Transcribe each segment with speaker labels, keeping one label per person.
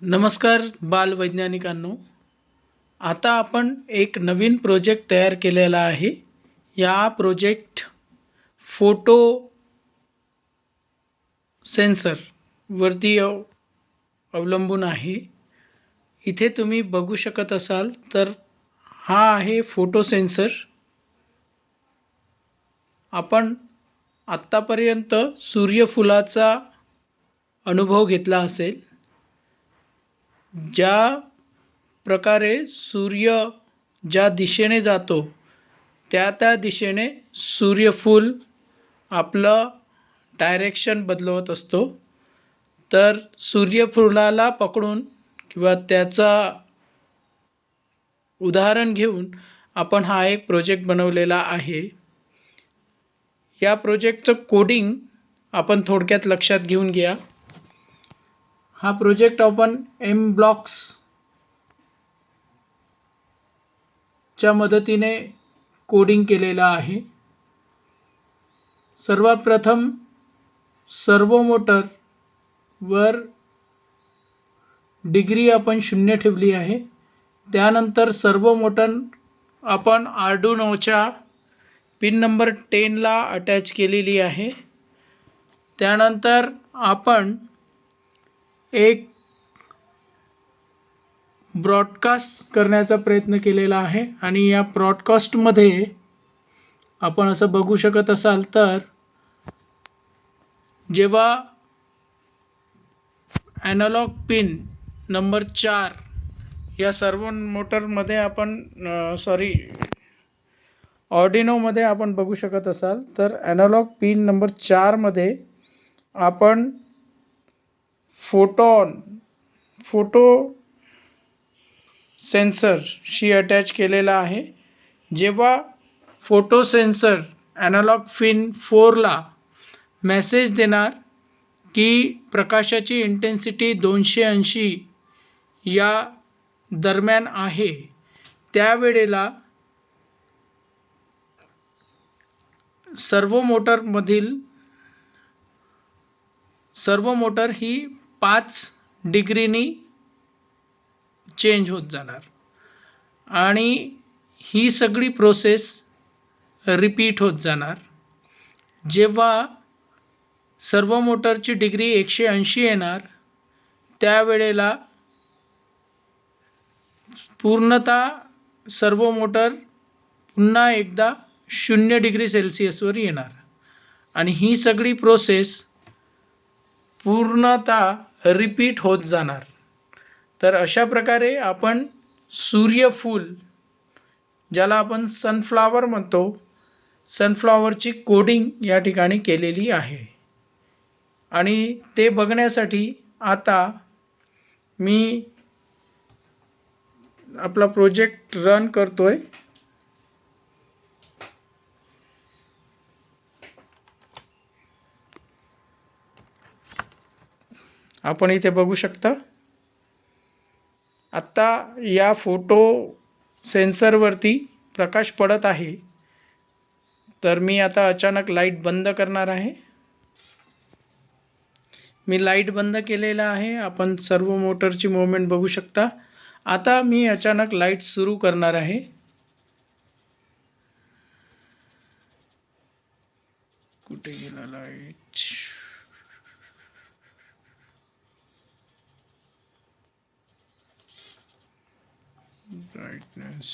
Speaker 1: नमस्कार बालवैज्ञानिकांनो. आता आपण एक नवीन प्रोजेक्ट तयार केलेला आहे. या प्रोजेक्ट फोटो सेन्सरवरती अवलंबून आहे. इथे तुम्ही बघू शकत असाल तर हा आहे फोटो सेन्सर. आपण आत्तापर्यंत सूर्यफुलाचा अनुभव घेतला असेल. ज्या प्रकारे सूर्य ज्या दिशेने जातो त्या दिशेने सूर्यफूल आपलं डायरेक्शन बदलवत असतो. तर सूर्यफुलाला पकडून किंवा त्याचा उदाहरण घेऊन आपण हा एक प्रोजेक्ट बनवलेला आहे. या प्रोजेक्टचं कोडिंग आपण थोडक्यात लक्षात घेऊन घ्या. हा प्रोजेक्ट आपण MBlocks च्या मदतीने कोडिंग केलेला आहे. सर्वात प्रथम सर्वो मोटरवर डिग्री आपण 0 ठेवली आहे. त्यानंतर सर्वो मोटर आपण आर्डिनोच्या पिन नंबर 10 ला अटॅच केलेली आहे. त्यानंतर आपण एक ब्रॉडकास्ट करण्याचा प्रयत्न केलेला आहे आणि या ब्रॉडकास्टमध्ये आपण असं बघू शकत असाल तर जेव्हा ॲनालॉग पिन नंबर 4 या सर्व मोटरमध्ये आपण ऑर्डिनोमध्ये आपण बघू शकत असाल तर ॲनालॉग पिन नंबर 4 मध्ये आपण फोटो सेन्सरशी अटॅच केलेला आहे. जेव्हा फोटो सेन्सर ॲनालॉग पिन 4 ला मेसेज देणार की प्रकाशाची इंटेन्सिटी 280 या दरम्यान आहे, त्यावेळेला सर्वो मोटर ही 5 डिग्रीनी चेंज होत जाणार आणि ही सगळी प्रोसेस रिपीट होत जाणार. जेव्हा सर्वो मोटरची डिग्री 180 येणार त्यावेळेला पूर्णतः सर्वो मोटर पुन्हा एकदा 0 डिग्री सेल्सिअसवर येणार आणि ही सगळी प्रोसेस पूर्णतः रिपीट होत जाणार. तर अशा प्रकारे आपण सूर्यफूल, ज्याला आपण सनफ्लॉवर म्हणतो, सनफ्लॉवरची कोडिंग या ठिकाणी केलेली आहे. आणि ते बघण्यासाठी आता मी आपला प्रोजेक्ट रन करतोय. आपण इथे बघू शकता आत्ता या फोटो सेन्सरवरती प्रकाश पडत आहे. तर मी आता अचानक लाईट बंद करणार आहे. मी लाईट बंद केलेला आहे. आपण सर्वो मोटरची मूवमेंट बघू शकता. आता मी अचानक लाईट सुरू करणार आहे. कुठे गेला लाईट? ब्राइटनेस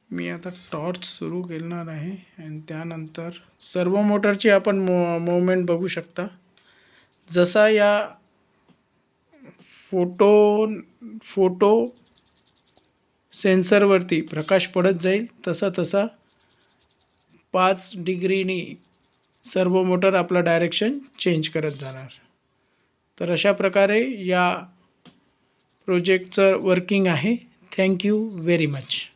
Speaker 1: मी आता टॉर्च सुरू करणार आहे आणि त्यानंतर सर्वो मोटरची आपण मूवमेंट बघू शकता. जसा या फोटो सेन्सरवरती प्रकाश पडत जाईल तसा 5 डिग्रीनी सर्वो मोटर आपला डायरेक्शन चेंज करत जाणार. तर अशा प्रकारे या प्रोजेक्टचं वर्किंग आहे. Thank you very much.